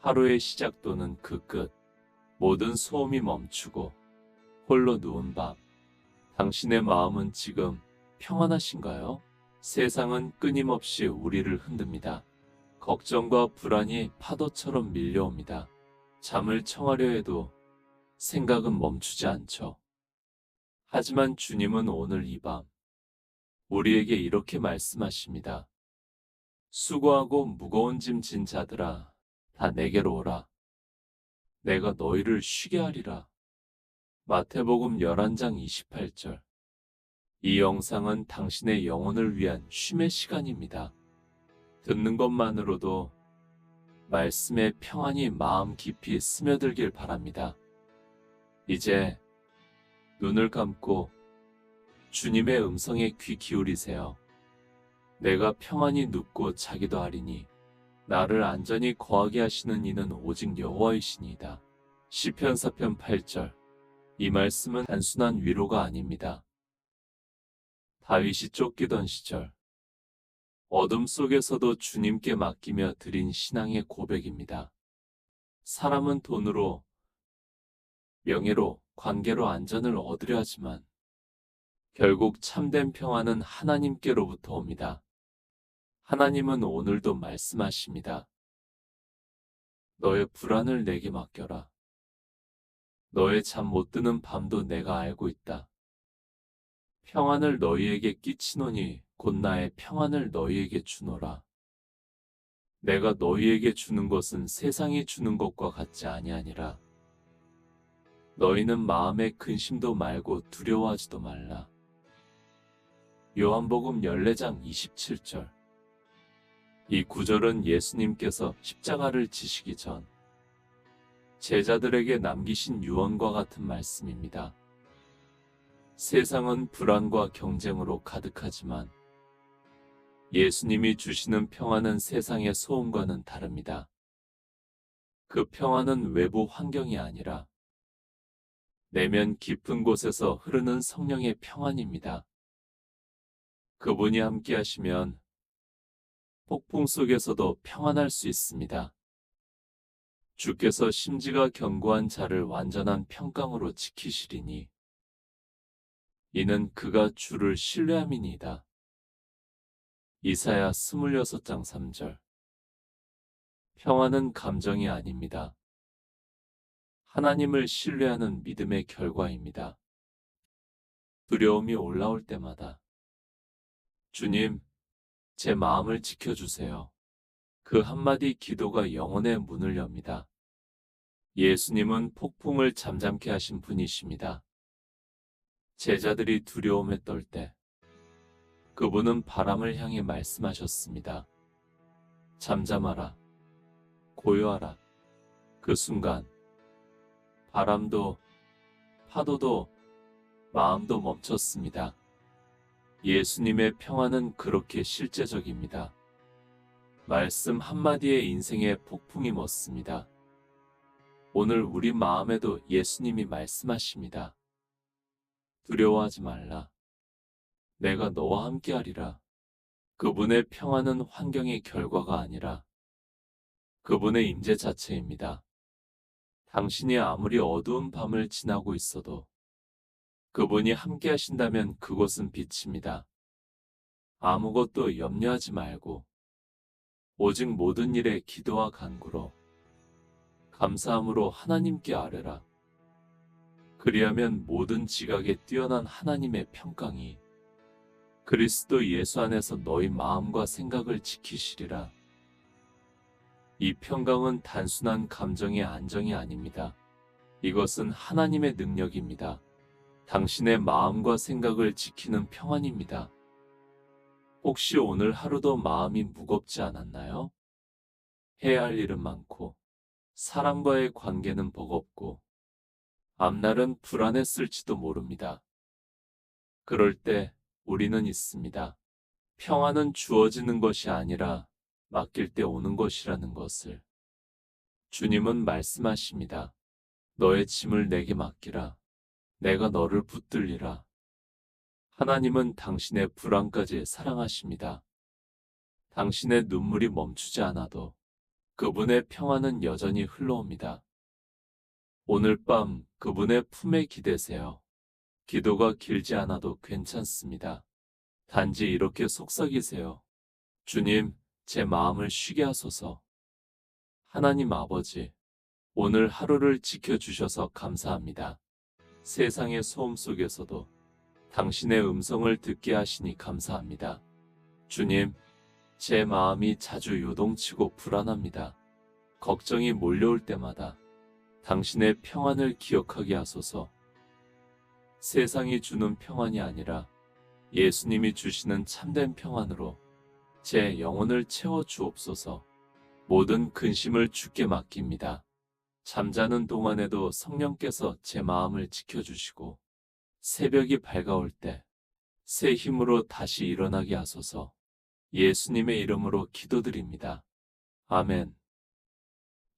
하루의 시작 또는 그 끝, 모든 소음이 멈추고 홀로 누운 밤, 당신의 마음은 지금 평안하신가요? 세상은 끊임없이 우리를 흔듭니다. 걱정과 불안이 파도처럼 밀려옵니다. 잠을 청하려 해도 생각은 멈추지 않죠. 하지만 주님은 오늘 이 밤, 우리에게 이렇게 말씀하십니다. 수고하고 무거운 짐 진 자들아, 다 내게로 오라. 내가 너희를 쉬게 하리라. 마태복음 11장 28절. 이 영상은 당신의 영혼을 위한 쉼의 시간입니다. 듣는 것만으로도 말씀의 평안이 마음 깊이 스며들길 바랍니다. 이제 눈을 감고 주님의 음성에 귀 기울이세요. 내가 평안히 눕고 자기도 하리니 나를 안전히 거하게 하시는 이는 오직 여호와이시니이다. 시편 4편 8절. 이 말씀은 단순한 위로가 아닙니다. 다윗이 쫓기던 시절, 어둠 속에서도 주님께 맡기며 드린 신앙의 고백입니다. 사람은 돈으로, 명예로, 관계로 안전을 얻으려 하지만 결국 참된 평안은 하나님께로부터 옵니다. 하나님은 오늘도 말씀하십니다. 너의 불안을 내게 맡겨라. 너의 잠 못 드는 밤도 내가 알고 있다. 평안을 너희에게 끼치노니 곧 나의 평안을 너희에게 주노라. 내가 너희에게 주는 것은 세상이 주는 것과 같지 아니하니라. 너희는 마음에 근심도 말고 두려워하지도 말라. 요한복음 14장 27절. 이 구절은 예수님께서 십자가를 지시기 전 제자들에게 남기신 유언과 같은 말씀입니다. 세상은 불안과 경쟁으로 가득하지만 예수님이 주시는 평안은 세상의 소음과는 다릅니다. 그 평안은 외부 환경이 아니라 내면 깊은 곳에서 흐르는 성령의 평안입니다. 그분이 함께하시면 폭풍 속에서도 평안할 수 있습니다. 주께서 심지가 견고한 자를 완전한 평강으로 지키시리니 이는 그가 주를 신뢰함이니이다. 이사야 26장 3절. 평안은 감정이 아닙니다. 하나님을 신뢰하는 믿음의 결과입니다. 두려움이 올라올 때마다 주님, 제 마음을 지켜주세요. 그 한마디 기도가 영혼의 문을 엽니다. 예수님은 폭풍을 잠잠케 하신 분이십니다. 제자들이 두려움에 떨 때 그분은 바람을 향해 말씀하셨습니다. 잠잠하라, 고요하라. 그 순간 바람도 파도도 마음도 멈췄습니다. 예수님의 평안은 그렇게 실제적입니다. 말씀 한마디에 인생의 폭풍이 멎습니다. 오늘 우리 마음에도 예수님이 말씀하십니다. 두려워하지 말라. 내가 너와 함께하리라. 그분의 평안은 환경의 결과가 아니라 그분의 임재 자체입니다. 당신이 아무리 어두운 밤을 지나고 있어도 그분이 함께하신다면 그곳은 빛입니다. 아무것도 염려하지 말고 오직 모든 일에 기도와 간구로 감사함으로 하나님께 아뢰라. 그리하면 모든 지각에 뛰어난 하나님의 평강이 그리스도 예수 안에서 너희 마음과 생각을 지키시리라. 이 평강은 단순한 감정의 안정이 아닙니다. 이것은 하나님의 능력입니다. 당신의 마음과 생각을 지키는 평안입니다. 혹시 오늘 하루도 마음이 무겁지 않았나요? 해야 할 일은 많고 사람과의 관계는 버겁고 앞날은 불안했을지도 모릅니다. 그럴 때 우리는 있습니다. 평안은 주어지는 것이 아니라 맡길 때 오는 것이라는 것을. 주님은 말씀하십니다. 너의 짐을 내게 맡기라. 내가 너를 붙들리라. 하나님은 당신의 불안까지 사랑하십니다. 당신의 눈물이 멈추지 않아도 그분의 평안은 여전히 흘러옵니다. 오늘 밤 그분의 품에 기대세요. 기도가 길지 않아도 괜찮습니다. 단지 이렇게 속삭이세요. 주님, 제 마음을 쉬게 하소서. 하나님 아버지, 오늘 하루를 지켜주셔서 감사합니다. 세상의 소음 속에서도 당신의 음성을 듣게 하시니 감사합니다. 주님, 제 마음이 자주 요동치고 불안합니다. 걱정이 몰려올 때마다 당신의 평안을 기억하게 하소서. 세상이 주는 평안이 아니라 예수님이 주시는 참된 평안으로 제 영혼을 채워 주옵소서. 모든 근심을 주께 맡깁니다. 잠자는 동안에도 성령께서 제 마음을 지켜주시고 새벽이 밝아올 때 새 힘으로 다시 일어나게 하소서. 예수님의 이름으로 기도드립니다. 아멘.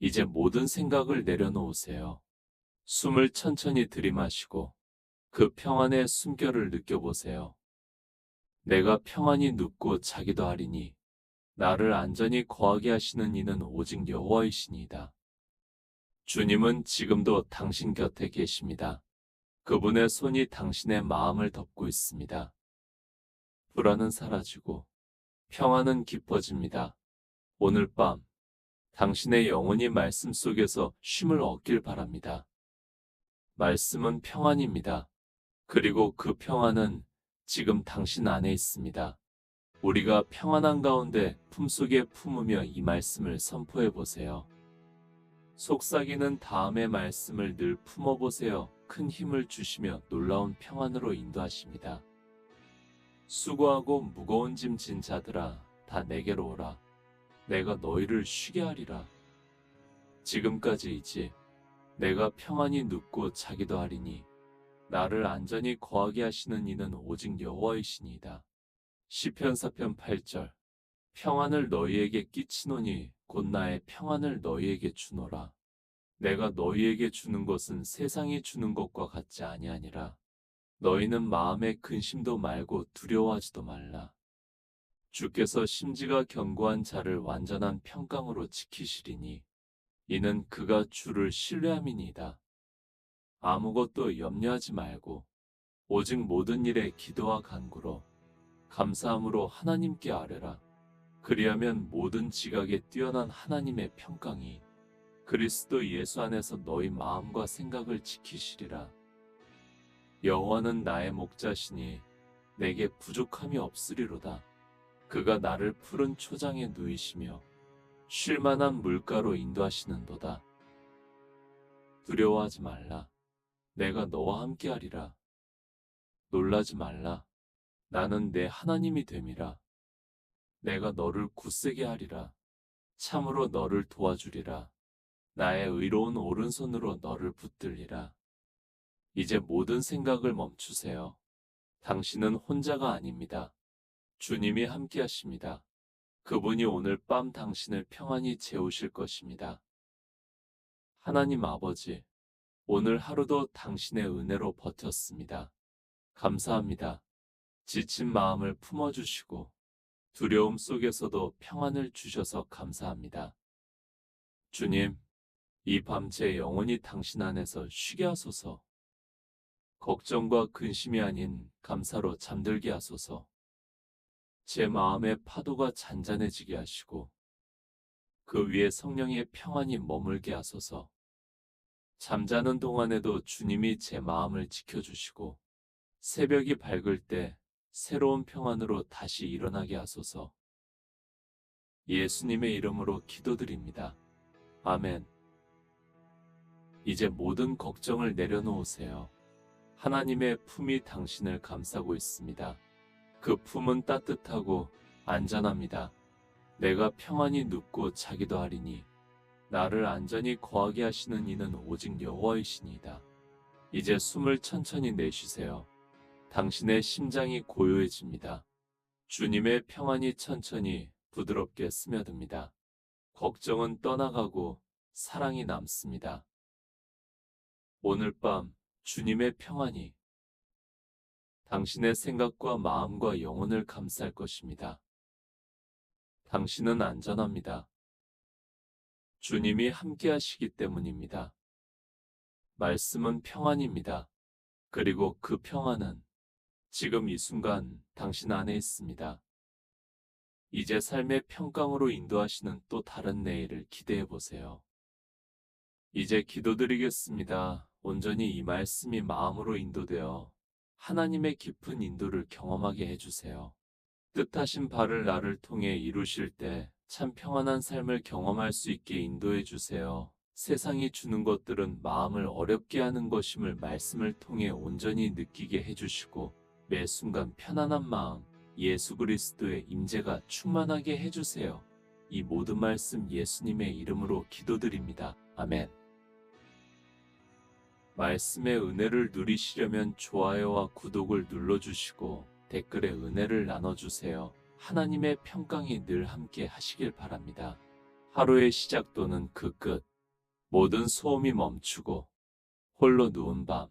이제 모든 생각을 내려놓으세요. 숨을 천천히 들이마시고 그 평안의 숨결을 느껴보세요. 내가 평안히 눕고 자기도 하리니 나를 안전히 거하게 하시는 이는 오직 여호와이시니이다. 주님은 지금도 당신 곁에 계십니다. 그분의 손이 당신의 마음을 덮고 있습니다. 불안은 사라지고 평안은 깊어집니다. 오늘 밤 당신의 영혼이 말씀 속에서 쉼을 얻길 바랍니다. 말씀은 평안입니다. 그리고 그 평안은 지금 당신 안에 있습니다. 우리가 평안한 가운데 품속에 품으며 이 말씀을 선포해 보세요. 속삭이는 다음의 말씀을 늘 품어보세요. 큰 힘을 주시며 놀라운 평안으로 인도하십니다. 수고하고 무거운 짐 진 자들아, 다 내게로 오라. 내가 너희를 쉬게 하리라. 지금까지이지 내가 평안히 눕고 자기도 하리니 나를 안전히 거하게 하시는 이는 오직 여호와이시니이다. 시편 4편 8절. 평안을 너희에게 끼치노니 곧 나의 평안을 너희에게 주노라. 내가 너희에게 주는 것은 세상이 주는 것과 같지 아니하니라. 너희는 마음에 근심도 말고 두려워하지도 말라. 주께서 심지가 견고한 자를 완전한 평강으로 지키시리니 이는 그가 주를 신뢰함이니이다. 아무것도 염려하지 말고 오직 모든 일에 기도와 간구로 감사함으로 하나님께 아뢰라. 그리하면 모든 지각에 뛰어난 하나님의 평강이 그리스도 예수 안에서 너희 마음과 생각을 지키시리라. 여호와는 나의 목자시니 내게 부족함이 없으리로다. 그가 나를 푸른 초장에 누이시며 쉴 만한 물가로 인도하시는도다. 두려워하지 말라. 내가 너와 함께하리라. 놀라지 말라. 나는 내 하나님이 됨이라. 내가 너를 굳세게 하리라. 참으로 너를 도와주리라. 나의 의로운 오른손으로 너를 붙들리라. 이제 모든 생각을 멈추세요. 당신은 혼자가 아닙니다. 주님이 함께하십니다. 그분이 오늘 밤 당신을 평안히 재우실 것입니다. 하나님 아버지, 오늘 하루도 당신의 은혜로 버텼습니다. 감사합니다. 지친 마음을 품어주시고 두려움 속에서도 평안을 주셔서 감사합니다. 주님, 이 밤 제 영혼이 당신 안에서 쉬게 하소서. 걱정과 근심이 아닌 감사로 잠들게 하소서. 제 마음의 파도가 잔잔해지게 하시고 그 위에 성령의 평안이 머물게 하소서. 잠자는 동안에도 주님이 제 마음을 지켜주시고 새벽이 밝을 때 새로운 평안으로 다시 일어나게 하소서. 예수님의 이름으로 기도드립니다. 아멘. 이제 모든 걱정을 내려놓으세요. 하나님의 품이 당신을 감싸고 있습니다. 그 품은 따뜻하고 안전합니다. 내가 평안히 눕고 자기도 하리니 나를 안전히 거하게 하시는 이는 오직 여호와이시니이다. 이제 숨을 천천히 내쉬세요. 당신의 심장이 고요해집니다. 주님의 평안이 천천히 부드럽게 스며듭니다. 걱정은 떠나가고 사랑이 남습니다. 오늘 밤 주님의 평안이 당신의 생각과 마음과 영혼을 감쌀 것입니다. 당신은 안전합니다. 주님이 함께 하시기 때문입니다. 말씀은 평안입니다. 그리고 그 평안은 지금 이 순간 당신 안에 있습니다. 이제 삶의 평강으로 인도하시는 또 다른 내일을 기대해 보세요. 이제 기도드리겠습니다. 온전히 이 말씀이 마음으로 인도되어 하나님의 깊은 인도를 경험하게 해주세요. 뜻하신 바를 나를 통해 이루실 때 참 평안한 삶을 경험할 수 있게 인도해 주세요. 세상이 주는 것들은 마음을 어렵게 하는 것임을 말씀을 통해 온전히 느끼게 해주시고 매 순간 편안한 마음, 예수 그리스도의 임재가 충만하게 해주세요. 이 모든 말씀 예수님의 이름으로 기도드립니다. 아멘. 말씀의 은혜를 누리시려면 좋아요와 구독을 눌러주시고 댓글에 은혜를 나눠주세요. 하나님의 평강이 늘 함께 하시길 바랍니다. 하루의 시작 또는 그 끝, 모든 소음이 멈추고 홀로 누운 밤,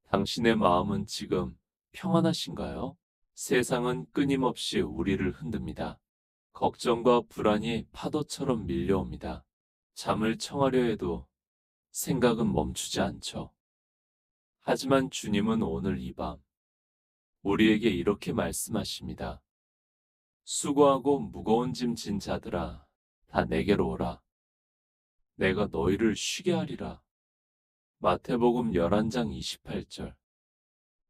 당신의 마음은 지금 평안하신가요? 세상은 끊임없이 우리를 흔듭니다. 걱정과 불안이 파도처럼 밀려옵니다. 잠을 청하려 해도 생각은 멈추지 않죠. 하지만 주님은 오늘 이 밤 우리에게 이렇게 말씀하십니다. 수고하고 무거운 짐 진 자들아, 다 내게로 오라. 내가 너희를 쉬게 하리라. 마태복음 11장 28절.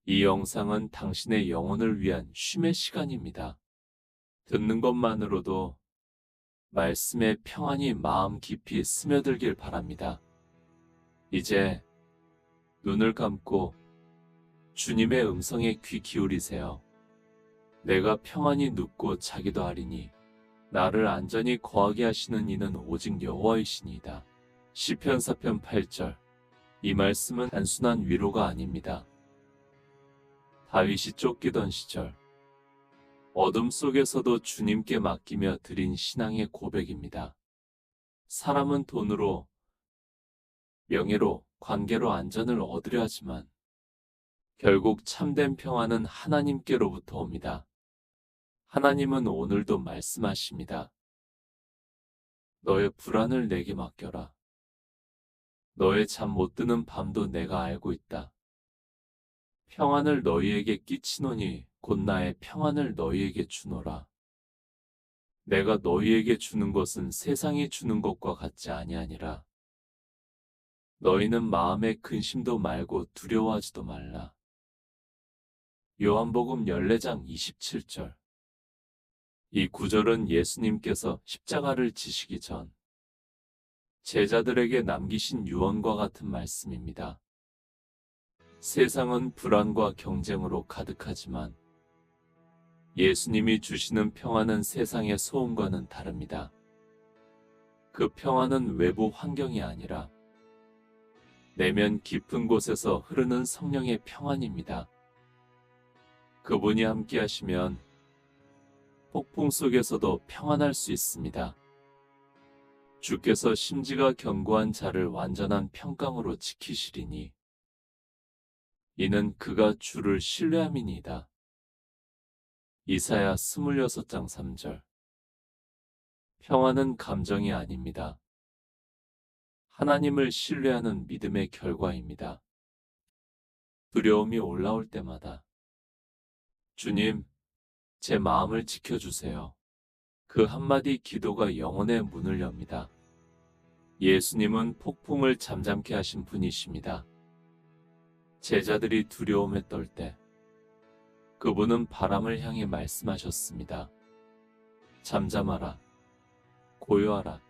이 영상은 당신의 영혼을 위한 쉼의 시간입니다. 듣는 것만으로도 말씀의 평안이 마음 깊이 스며들길 바랍니다. 이제 눈을 감고 주님의 음성에 귀 기울이세요. 내가 평안히 눕고 자기도 하리니 나를 안전히 거하게 하시는 이는 오직 여호와이시니이다. 시편 4편 8절. 이 말씀은 단순한 위로가 아닙니다. 다윗이 쫓기던 시절 어둠 속에서도 주님께 맡기며 드린 신앙의 고백입니다. 사람은 돈으로, 명예로, 관계로 안전을 얻으려 하지만 결국 참된 평안은 하나님께로부터 옵니다. 하나님은 오늘도 말씀하십니다. 너의 불안을 내게 맡겨라. 너의 잠 못 드는 밤도 내가 알고 있다. 평안을 너희에게 끼치노니 곧 나의 평안을 너희에게 주노라. 내가 너희에게 주는 것은 세상이 주는 것과 같지 아니하니라. 너희는 마음에 근심도 말고 두려워하지도 말라. 요한복음 14장 27절. 이 구절은 예수님께서 십자가를 지시기 전 제자들에게 남기신 유언과 같은 말씀입니다. 세상은 불안과 경쟁으로 가득하지만 예수님이 주시는 평안은 세상의 소음과는 다릅니다. 그 평안은 외부 환경이 아니라 내면 깊은 곳에서 흐르는 성령의 평안입니다. 그분이 함께 하시면 폭풍 속에서도 평안할 수 있습니다. 주께서 심지가 견고한 자를 완전한 평강으로 지키시리니 이는 그가 주를 신뢰함이니이다. 이사야 26장 3절. 평안은 감정이 아닙니다. 하나님을 신뢰하는 믿음의 결과입니다. 두려움이 올라올 때마다 주님, 제 마음을 지켜주세요. 그 한마디 기도가 영혼의 문을 엽니다. 예수님은 폭풍을 잠잠케 하신 분이십니다. 제자들이 두려움에 떨 때 그분은 바람을 향해 말씀하셨습니다. 잠잠하라, 고요하라.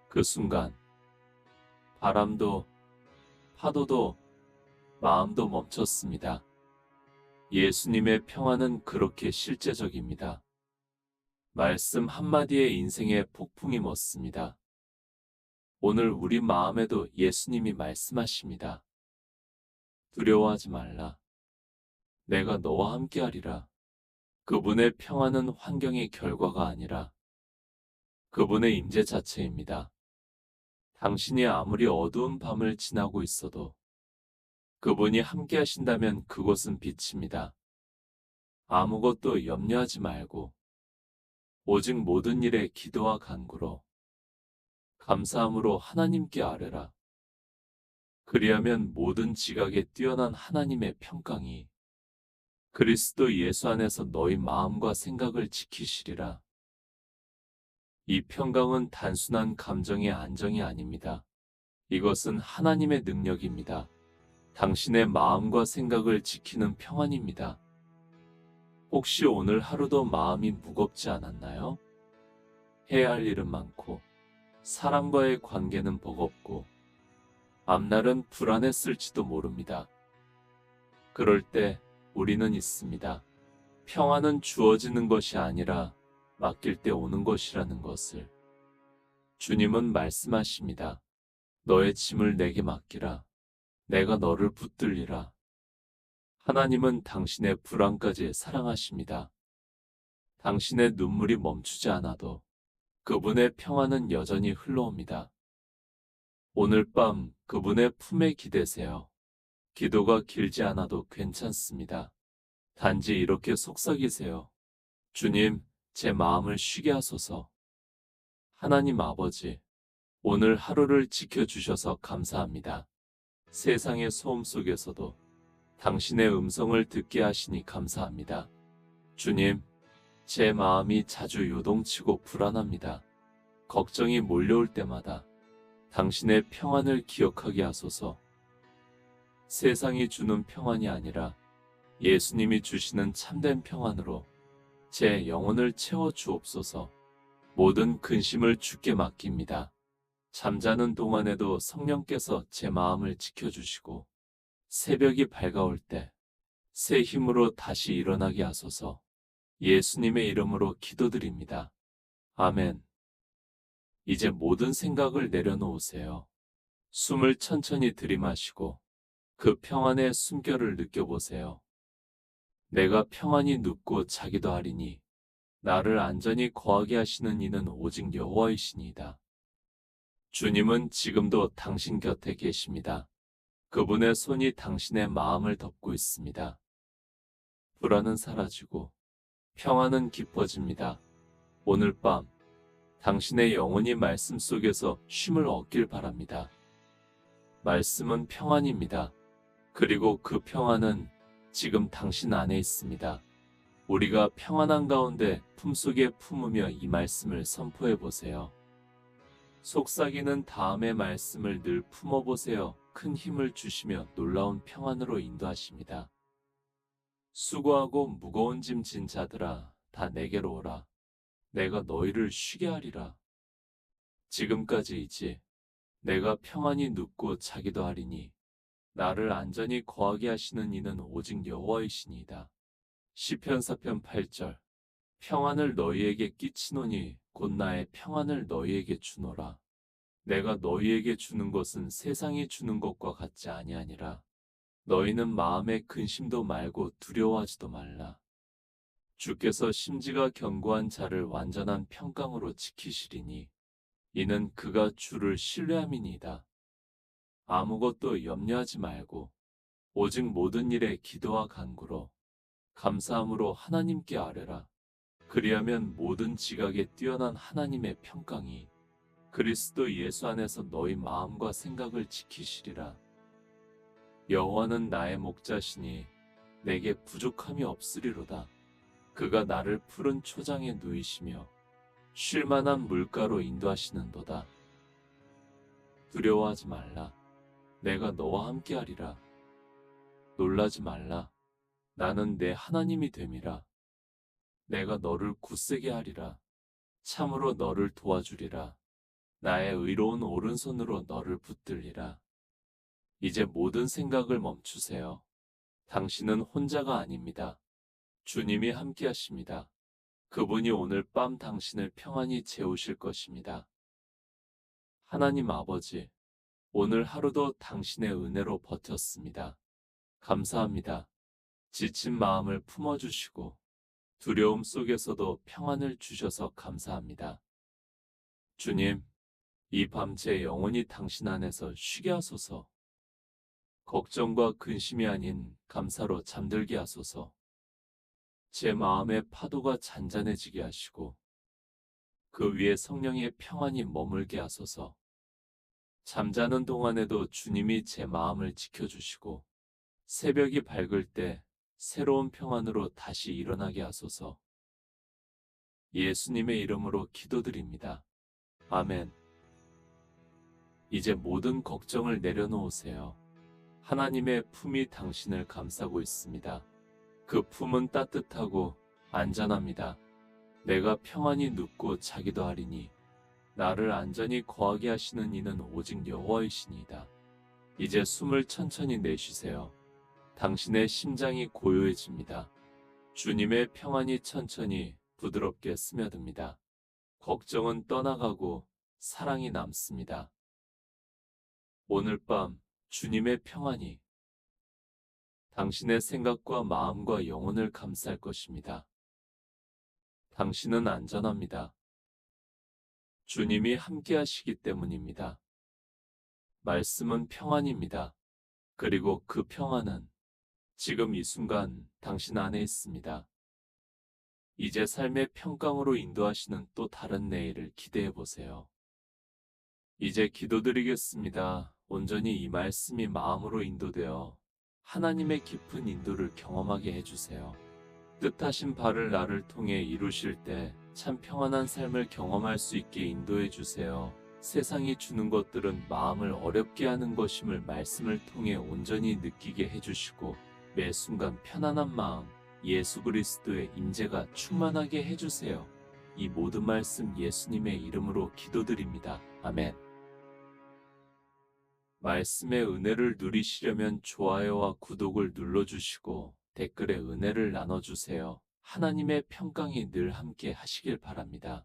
그 순간 바람도 파도도 마음도 멈췄습니다. 예수님의 평안은 그렇게 실제적입니다. 말씀 한마디에 인생의 폭풍이 멎습니다. 오늘 우리 마음에도 예수님이 말씀하십니다. 두려워하지 말라. 내가 너와 함께하리라. 그분의 평안은 환경의 결과가 아니라 그분의 임재 자체입니다. 당신이 아무리 어두운 밤을 지나고 있어도 그분이 함께 하신다면 그곳은 빛입니다. 아무것도 염려하지 말고 오직 모든 일에 기도와 간구로 감사함으로 하나님께 아뢰라. 그리하면 모든 지각에 뛰어난 하나님의 평강이 그리스도 예수 안에서 너희 마음과 생각을 지키시리라. 이 평강은 단순한 감정의 안정이 아닙니다. 이것은 하나님의 능력입니다. 당신의 마음과 생각을 지키는 평안입니다. 혹시 오늘 하루도 마음이 무겁지 않았나요? 해야 할 일은 많고, 사람과의 관계는 버겁고, 앞날은 불안했을지도 모릅니다. 그럴 때 우리는 있습니다. 평안은 주어지는 것이 아니라 맡길 때 오는 것이라는 것을. 주님은 말씀하십니다. 너의 짐을 내게 맡기라. 내가 너를 붙들리라. 하나님은 당신의 불안까지 사랑하십니다. 당신의 눈물이 멈추지 않아도 그분의 평안은 여전히 흘러옵니다. 오늘 밤 그분의 품에 기대세요. 기도가 길지 않아도 괜찮습니다. 단지 이렇게 속삭이세요. 주님, 제 마음을 쉬게 하소서. 하나님 아버지, 오늘 하루를 지켜주셔서 감사합니다. 세상의 소음 속에서도 당신의 음성을 듣게 하시니 감사합니다. 주님, 제 마음이 자주 요동치고 불안합니다. 걱정이 몰려올 때마다 당신의 평안을 기억하게 하소서. 세상이 주는 평안이 아니라 예수님이 주시는 참된 평안으로 제 영혼을 채워 주옵소서. 모든 근심을 주께 맡깁니다. 잠자는 동안에도 성령께서 제 마음을 지켜주시고 새벽이 밝아올 때 새 힘으로 다시 일어나게 하소서. 예수님의 이름으로 기도드립니다. 아멘. 이제 모든 생각을 내려놓으세요. 숨을 천천히 들이마시고 그 평안의 숨결을 느껴보세요. 내가 평안히 눕고 자기도 하리니 나를 안전히 거하게 하시는 이는 오직 여호와이시니이다. 주님은 지금도 당신 곁에 계십니다. 그분의 손이 당신의 마음을 덮고 있습니다. 불안은 사라지고 평안은 깊어집니다. 오늘 밤 당신의 영혼이 말씀 속에서 쉼을 얻길 바랍니다. 말씀은 평안입니다. 그리고 그 평안은 지금 당신 안에 있습니다. 우리가 평안한 가운데 품속에 품으며 이 말씀을 선포해 보세요. 속삭이는 다음의 말씀을 늘 품어보세요. 큰 힘을 주시며 놀라운 평안으로 인도하십니다. 수고하고 무거운 짐 진 자들아, 다 내게로 오라. 내가 너희를 쉬게 하리라. 지금까지이지 내가 평안히 눕고 자기도 하리니 나를 안전히 거하게 하시는 이는 오직 여호와이시니이다. 시편 4편 8절. 평안을 너희에게 끼치노니 곧 나의 평안을 너희에게 주노라. 내가 너희에게 주는 것은 세상이 주는 것과 같지 아니하니라. 너희는 마음에 근심도 말고 두려워하지도 말라. 주께서 심지가 견고한 자를 완전한 평강으로 지키시리니 이는 그가 주를 신뢰함이니이다. 아무것도 염려하지 말고 오직 모든 일에 기도와 간구로 감사함으로 하나님께 아뢰라. 그리하면 모든 지각에 뛰어난 하나님의 평강이 그리스도 예수 안에서 너희 마음과 생각을 지키시리라. 여호와는 나의 목자시니 내게 부족함이 없으리로다. 그가 나를 푸른 초장에 누이시며 쉴 만한 물가로 인도하시는도다. 두려워하지 말라. 내가 너와 함께하리라. 놀라지 말라. 나는 내 하나님이 됨이라. 내가 너를 굳세게 하리라. 참으로 너를 도와주리라. 나의 의로운 오른손으로 너를 붙들리라. 이제 모든 생각을 멈추세요. 당신은 혼자가 아닙니다. 주님이 함께하십니다. 그분이 오늘 밤 당신을 평안히 재우실 것입니다. 하나님 아버지, 오늘 하루도 당신의 은혜로 버텼습니다. 감사합니다. 지친 마음을 품어주시고 두려움 속에서도 평안을 주셔서 감사합니다. 주님, 이 밤 제 영혼이 당신 안에서 쉬게 하소서. 걱정과 근심이 아닌 감사로 잠들게 하소서. 제 마음의 파도가 잔잔해지게 하시고 그 위에 성령의 평안이 머물게 하소서. 잠자는 동안에도 주님이 제 마음을 지켜주시고 새벽이 밝을 때 새로운 평안으로 다시 일어나게 하소서. 예수님의 이름으로 기도드립니다. 아멘. 이제 모든 걱정을 내려놓으세요. 하나님의 품이 당신을 감싸고 있습니다. 그 품은 따뜻하고 안전합니다. 내가 평안히 눕고 자기도 하리니 나를 안전히 거하게 하시는 이는 오직 여호와이시니이다. 이제 숨을 천천히 내쉬세요. 당신의 심장이 고요해집니다. 주님의 평안이 천천히 부드럽게 스며듭니다. 걱정은 떠나가고 사랑이 남습니다. 오늘 밤 주님의 평안이 당신의 생각과 마음과 영혼을 감쌀 것입니다. 당신은 안전합니다. 주님이 함께 하시기 때문입니다. 말씀은 평안입니다. 그리고 그 평안은 지금 이 순간 당신 안에 있습니다. 이제 삶의 평강으로 인도하시는 또 다른 내일을 기대해 보세요. 이제 기도드리겠습니다. 온전히 이 말씀이 마음으로 인도되어 하나님의 깊은 인도를 경험하게 해주세요. 뜻하신 바를 나를 통해 이루실 때 참 평안한 삶을 경험할 수 있게 인도해 주세요. 세상이 주는 것들은 마음을 어렵게 하는 것임을 말씀을 통해 온전히 느끼게 해주시고 매 순간 편안한 마음, 예수 그리스도의 임재가 충만하게 해주세요. 이 모든 말씀 예수님의 이름으로 기도드립니다. 아멘. 말씀의 은혜를 누리시려면 좋아요와 구독을 눌러주시고 댓글에 은혜를 나눠주세요. 하나님의 평강이 늘 함께 하시길 바랍니다.